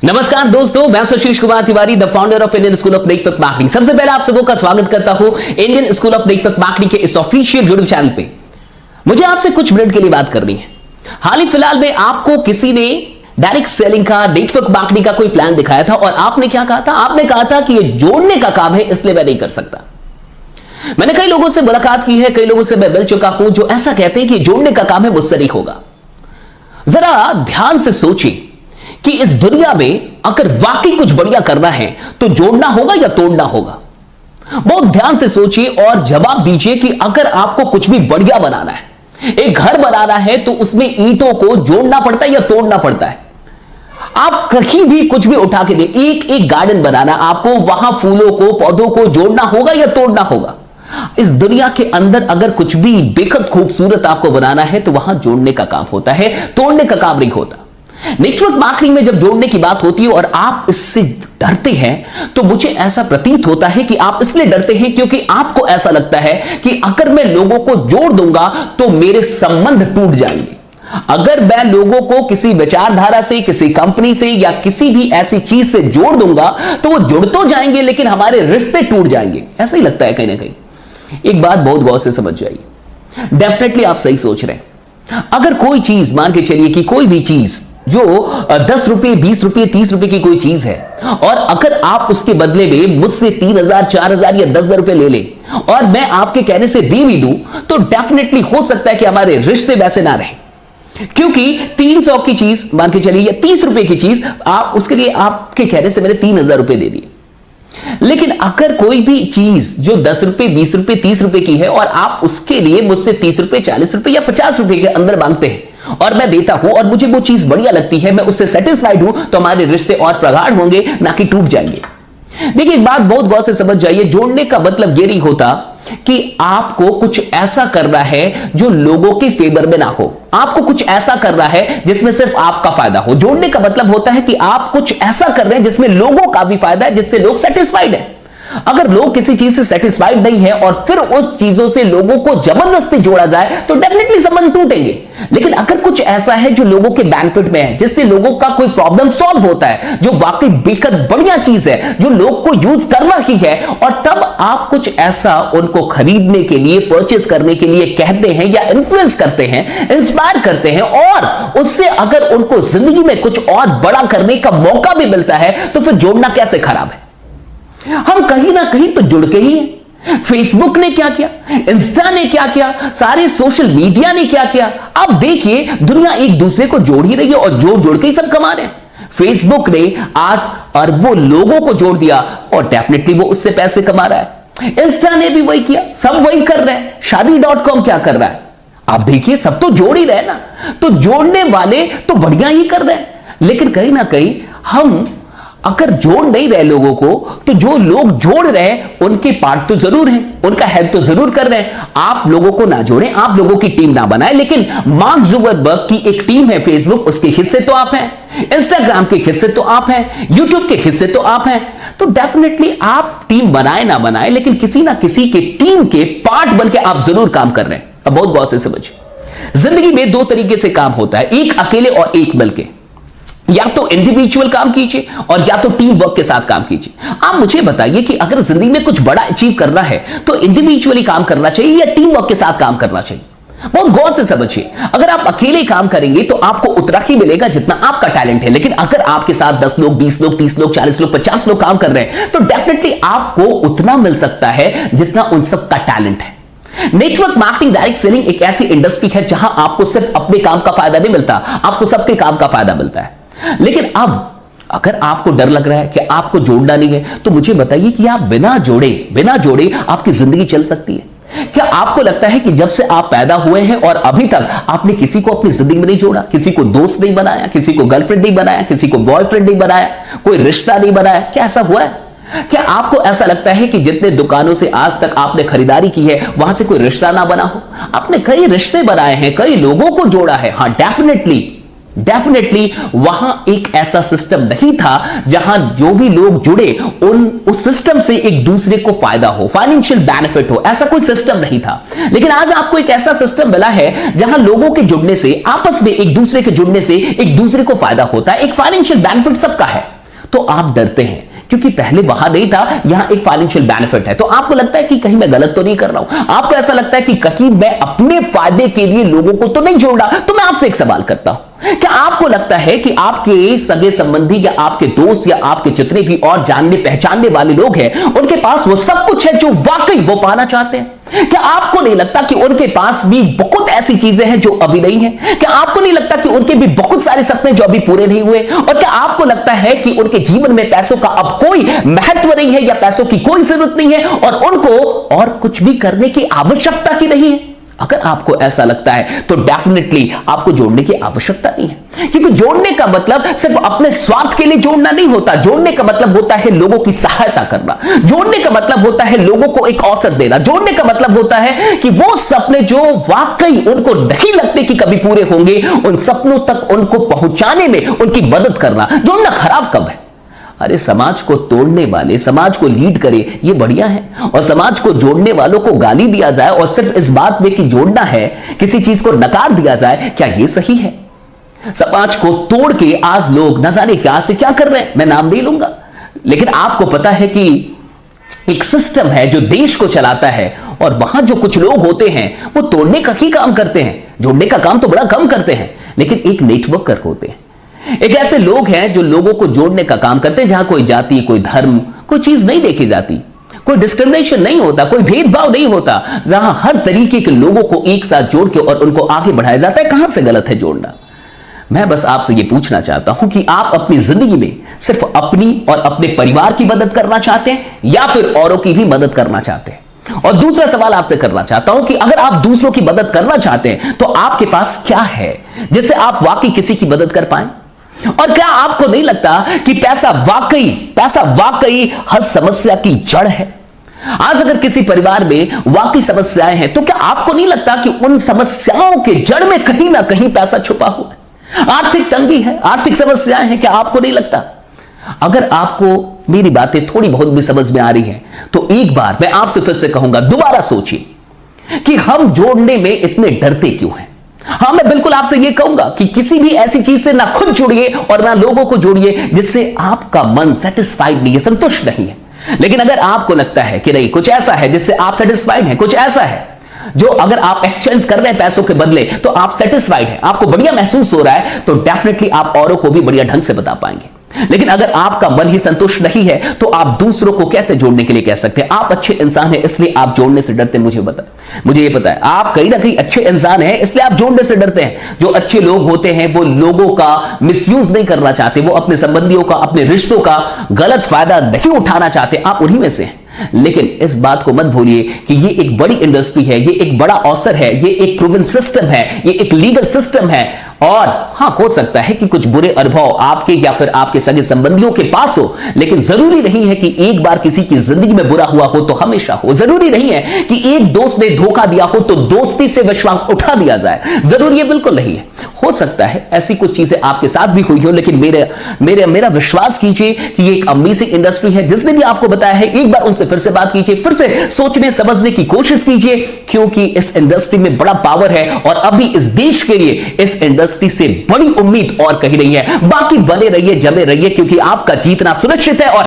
नमस्कार दोस्तों, मैं Sushil Kumar Tiwari, the founder of Indian school of network marketing. सबसे पहले आप सबों का स्वागत करता हूं Indian school of network marketing के इस ऑफिशियल यूट्यूब चैनल पे। मुझे आपसे कुछ मिनट के लिए बात करनी है। हाल ही फिलहाल में आपको किसी ने डायरेक्ट सेलिंग का, नेटवर्क मार्केटिंग का कोई प्लान दिखाया था और आपने क्या कहा था? आपने कहा था कि ये जोड़ने का काम है, इसलिए मैं नहीं कर सकता। मैंने कई लोगों से मुलाकात की है, कई लोगों से मैं मिल चुका हूं जो ऐसा कहते हैं कि जोड़ने का काम है, मुझसे नहीं होगा। जरा ध्यान से सोचिए कि इस दुनिया में अगर वाकई कुछ बढ़िया करना है तो जोड़ना होगा या तोड़ना होगा। बहुत ध्यान से सोचिए और जवाब दीजिए कि अगर आपको कुछ भी बढ़िया बनाना है, एक घर बनाना है, तो उसमें ईंटों को जोड़ना पड़ता है या तोड़ना पड़ता है? आप कहीं भी कुछ भी उठा के दे, एक एक गार्डन बनाना, आपको वहां फूलों को, पौधों को जोड़ना होगा या तोड़ना होगा? इस दुनिया के अंदर अगर कुछ भी बेहद खूबसूरत आपको बनाना है तो वहां जोड़ने का काम होता है, तोड़ने का काम नहीं होता। नेटवर्क मार्केटिंग में जब जोड़ने की बात होती है और आप इससे डरते हैं तो मुझे ऐसा प्रतीत होता है कि आप इसलिए डरते हैं क्योंकि आपको ऐसा लगता है कि अगर मैं लोगों को जोड़ दूंगा तो मेरे संबंध टूट जाएंगे। अगर मैं लोगों को किसी विचारधारा से, किसी कंपनी से या किसी भी ऐसी चीज से जोड़ दूंगा तो वो जुड़ तो जाएंगे लेकिन हमारे रिश्ते टूट जाएंगे। ऐसा ही लगता है कहीं ना कहीं। एक बात बहुत गौर से समझ जाइए, डेफिनेटली आप सही सोच रहे हैं। अगर कोई चीज, मान के चलिए कि कोई भी चीज जो 10 रुपए, 20 रुपए, 30 रुपए की कोई चीज है और अगर आप उसके बदले में मुझसे 3,000, 4,000 या 10,000 रुपए ले ले और मैं आपके कहने से दे भी दूं तो डेफिनेटली हो सकता है कि हमारे रिश्ते वैसे ना रहे, क्योंकि 300 की चीज मान के चलिए या 30 रुपए की चीज, आप उसके लिए आपके कहने से मैंने 3,000 रुपए दे दिए। लेकिन अगर कोई भी चीज जो 10 रुपए, 20 रुपए, 30 रुपए की है और आप उसके लिए मुझसे 30 रुपए, 40 रुपए या 50 रुपए के अंदर मांगते हैं और मैं देता हूं और मुझे वो चीज बढ़िया लगती है, मैं उससे सेटिस्फाइड हूं, तो हमारे रिश्ते और प्रगाढ़ होंगे, ना कि टूट जाएंगे। देखिए, एक बात बहुत गौर से समझ जाइए, जोड़ने का मतलब ये नहीं होता कि आपको कुछ ऐसा करना है जो लोगों के फेवर में ना हो, आपको कुछ ऐसा करना है जिसमें सिर्फ आपका फायदा हो। जोड़ने का मतलब होता है कि आप कुछ ऐसा कर रहे हैं जिसमें लोगों का भी फायदा है, जिससे लोग सेटिस्फाइड है। अगर लोग किसी चीज से सेटिस्फाइड नहीं है और फिर उस चीजों से लोगों को जबरदस्ती जोड़ा जाए तो डेफिनेटली संबंध टूटेंगे। लेकिन अगर कुछ ऐसा है जो लोगों के बेनिफिट में है, जिससे लोगों का कोई प्रॉब्लम सॉल्व होता है, जो वाकई बेहद बढ़िया चीज है, जो लोग को यूज करना ही है, और तब आप कुछ ऐसा उनको खरीदने के लिए, परचेज करने के लिए कहते हैं या इन्फ्लुएंस करते हैं, इंस्पायर करते हैं और उससे अगर उनको जिंदगी में कुछ और बड़ा करने का मौका भी मिलता है तो फिर जोड़ना कैसे खराब है? हम कहीं ना कहीं तो जुड़ के ही हैं। फेसबुक ने क्या किया, इंस्टा ने क्या किया, सारे सोशल मीडिया ने क्या किया। अब देखिए, दुनिया एक दूसरे को जोड़ ही रही है और जोड़ के ही सब कमा रहे हैं। फेसबुक ने आज अरबों लोगों को जोड़ दिया और डेफिनेटली वो उससे पैसे कमा रहा है। इंस्टा ने भी वही किया, सब वही कर रहे हैं। शादी.com क्या कर रहा है? आप देखिए, सब तो जोड़ ही रहे ना। तो जोड़ने वाले तो बढ़िया ही कर रहे हैं, लेकिन कहीं ना कहीं हम अगर जोड़ नहीं रहे लोगों को, तो जो लोग जोड़ रहे हैं उनके पार्ट तो जरूर हैं, उनका हेल्प तो जरूर कर रहे हैं। आप लोगों को ना जोड़ें, आप लोगों की टीम ना बनाएं, लेकिन मार्क जुकरबर्ग की एक टीम है फेसबुक, उसके हिस्से तो आप हैं, इंस्टाग्राम के हिस्से तो आप हैं, यूट्यूब के हिस्से तो आप हैं। तो डेफिनेटली आप टीम बनाए ना बनाए, लेकिन किसी ना किसी के टीम के पार्ट बन के आप जरूर काम कर रहे हैं। अब बहुत गौर से समझिए, जिंदगी में दो तरीके से काम होता है, एक अकेले और एक मिलके। या तो इंडिविजुअल काम कीजिए और या तो टीम वर्क के साथ काम कीजिए। आप मुझे बताइए कि अगर जिंदगी में कुछ बड़ा अचीव करना है तो इंडिविजुअली काम करना चाहिए या टीम वर्क के साथ काम करना चाहिए? बहुत गौर से समझिए। अगर आप अकेले काम करेंगे तो आपको उतना ही मिलेगा जितना आपका टैलेंट है, लेकिन अगर आपके साथ 10 लोग, 20 लोग, 30 लोग, 40 लोग, 50 लोग काम कर रहे हैं तो डेफिनेटली आपको उतना मिल सकता है जितना उन सबका टैलेंट है। नेटवर्क मार्केटिंग, डायरेक्ट सेलिंग एक ऐसी इंडस्ट्री है जहां आपको सिर्फ अपने काम का फायदा नहीं मिलता, आपको सबके काम का फायदा मिलता है। लेकिन अब अगर आपको डर लग रहा है कि आपको जोड़ना नहीं है, तो मुझे बताइए कि आप बिना जोड़े आपकी जिंदगी चल सकती है? क्या आपको लगता है कि जब से आप पैदा हुए हैं और अभी तक आपने किसी को अपनी जिंदगी में नहीं जोड़ा, किसी को दोस्त नहीं बनाया, किसी को गर्लफ्रेंड नहीं बनाया, किसी को बॉयफ्रेंड नहीं बनाया, कोई रिश्ता नहीं बनाया? क्या ऐसा हुआ है? क्या आपको ऐसा लगता है कि जितने दुकानों से आज तक आपने खरीदारी की है वहां से कोई रिश्ता ना बना हो? आपने कई रिश्ते बनाए हैं, कई लोगों को जोड़ा है। हाँ, डेफिनेटली वहां एक ऐसा सिस्टम नहीं था जहां जो भी लोग जुड़े उस सिस्टम से एक दूसरे को फायदा हो, फाइनेंशियल बेनिफिट हो, ऐसा कोई सिस्टम नहीं था। लेकिन आज आपको एक ऐसा सिस्टम मिला है जहां लोगों के जुड़ने से, आपस में एक दूसरे के जुड़ने से एक दूसरे को फायदा होता है, एक फाइनेंशियल बेनिफिट सबका है। तो आप डरते हैं क्योंकि पहले वहां नहीं था, यहां एक फाइनेंशियल बेनिफिट है। तो आपको लगता है कि कहीं मैं गलत तो नहीं कर रहा हूं, आपको ऐसा लगता है कि कहीं मैं अपने फायदे के लिए लोगों को तो नहीं जोड़ रहा। तो मैं आपसे एक सवाल करता हूं, क्या आपको लगता है कि आपके सगे संबंधी या आपके दोस्त या आपके जितने भी और जानने पहचानने वाले लोग हैं, उनके पास वो सब कुछ है जो वाकई वो पाना चाहते हैं? क्या आपको नहीं लगता कि उनके पास भी बहुत ऐसी चीजें हैं जो अभी नहीं है? क्या आपको नहीं लगता कि उनके भी बहुत सारे सपने जो अभी पूरे नहीं हुए? और क्या आपको लगता है कि उनके जीवन में पैसों का अब कोई महत्व नहीं है या पैसों की कोई जरूरत नहीं है और उनको और कुछ भी करने की आवश्यकता ही नहीं है? अगर आपको ऐसा लगता है तो डेफिनेटली आपको जोड़ने की आवश्यकता नहीं है, क्योंकि जोड़ने का मतलब सिर्फ अपने स्वार्थ के लिए जोड़ना नहीं होता। जोड़ने का मतलब होता है लोगों की सहायता करना, जोड़ने का मतलब होता है लोगों को एक अवसर देना, जोड़ने का मतलब होता है कि वो सपने जो वाकई उनको नहीं लगते कि कभी पूरे होंगे, उन सपनों तक उनको पहुंचाने में उनकी मदद करना। जोड़ना खराब कब है? अरे समाज को तोड़ने वाले समाज को लीड करे ये बढ़िया है, और समाज को जोड़ने वालों को गाली दिया जाए और सिर्फ इस बात में कि जोड़ना है, किसी चीज को नकार दिया जाए, क्या ये सही है? समाज को तोड़ के आज लोग न जाने क्या से क्या कर रहे हैं, मैं नाम नहीं लूंगा, लेकिन आपको पता है कि एक सिस्टम है जो देश को चलाता है और वहां जो कुछ लोग होते हैं वो तोड़ने का ही काम करते हैं, जोड़ने का काम तो बड़ा कम करते हैं, लेकिन एक नेटवर्कर होते हैं, एक ऐसे लोग हैं जो लोगों को जोड़ने का काम करते हैं, जहां कोई जाति, कोई धर्म, कोई चीज नहीं देखी जाती, कोई डिस्क्रिमिनेशन नहीं होता, कोई भेदभाव नहीं होता, जहां हर तरीके के लोगों को एक साथ जोड़ के और उनको आगे बढ़ाया जाता है। कहां से गलत है जोड़ना? मैं बस आपसे यह पूछना चाहता हूं कि आप अपनी जिंदगी में सिर्फ अपनी और अपने परिवार की मदद करना चाहते हैं या फिर औरों की भी मदद करना चाहते हैं? और दूसरा सवाल आपसे करना चाहता हूं कि अगर आप दूसरों की मदद करना चाहते हैं तो आपके पास क्या है जिससे आप वाकई किसी की मदद कर पाए? और क्या आपको नहीं लगता कि पैसा वाकई हर समस्या की जड़ है? आज अगर किसी परिवार में वाकई समस्याएं हैं तो क्या आपको नहीं लगता कि उन समस्याओं के जड़ में कहीं ना कहीं पैसा छुपा हुआ है? आर्थिक तंगी है, आर्थिक समस्याएं हैं, क्या आपको नहीं लगता? अगर आपको मेरी बातें थोड़ी बहुत भी समझ में आ रही है तो एक बार मैं आपसे फिर से कहूंगा, दोबारा सोचिए कि हम जोड़ने में इतने डरते क्यों हैं। हां, मैं बिल्कुल आपसे यह कहूंगा कि किसी भी ऐसी चीज से ना खुद जुड़िए और ना लोगों को जोड़िए जिससे आपका मन सेटिस्फाइड नहीं है, संतुष्ट नहीं है। लेकिन अगर आपको लगता है कि नहीं, कुछ ऐसा है जिससे आप सेटिस्फाइड हैं, कुछ ऐसा है जो अगर आप एक्सचेंज कर रहे हैं पैसों के बदले तो आप सेटिस्फाइड हैं, आपको बढ़िया महसूस हो रहा है, तो डेफिनेटली आप औरों को भी बढ़िया ढंग से बता पाएंगे। लेकिन अगर आपका मन ही संतुष्ट नहीं है तो आप दूसरों को कैसे जोड़ने के लिए कह सकते हैं? आप अच्छे इंसान हैं इसलिए आप जोड़ने से डरते हैं। मुझे ये पता है आप कहीं ना कहीं अच्छे इंसान हैं इसलिए आप जोड़ने से डरते हैं। जो अच्छे लोग होते हैं वो लोगों का मिसयूज नहीं करना चाहते, वो अपने संबंधियों का, अपने रिश्तों का गलत फायदा नहीं उठाना चाहते, आप उन्हीं में से हैं। लेकिन इस बात को मत भूलिए कि ये एक बड़ी इंडस्ट्री है, ये एक बड़ा अवसर है, ये एक प्रूवन सिस्टम है, ये एक लीगल सिस्टम है। और हां, हो सकता है कि कुछ बुरे अनुभव आपके या फिर आपके सगे संबंधियों के पास हो, लेकिन जरूरी नहीं है कि एक बार किसी की जिंदगी में बुरा हुआ हो तो हमेशा हो। जरूरी नहीं है कि एक दोस्त ने धोखा दिया हो तो दोस्ती से विश्वास उठा दिया जाए, जरूरी है बिल्कुल नहीं है। हो सकता है ऐसी कुछ चीजें आपके साथ भी हुई हो, लेकिन मेरा विश्वास कीजिए कि ये एक अमेजिंग इंडस्ट्री है। जिसने भी आपको बताया है एक बार उनसे फिर से बात कीजिए, फिर से सोचने समझने की कोशिश कीजिए, क्योंकि इस इंडस्ट्री में बड़ा पावर है और अभी इस देश के लिए इस इंडस्ट्री से बड़ी उम्मीद और कहीं नहीं है। बाकी बने रहिए, जमे रहिए, क्योंकि आपका जीतना सुनिश्चित है। और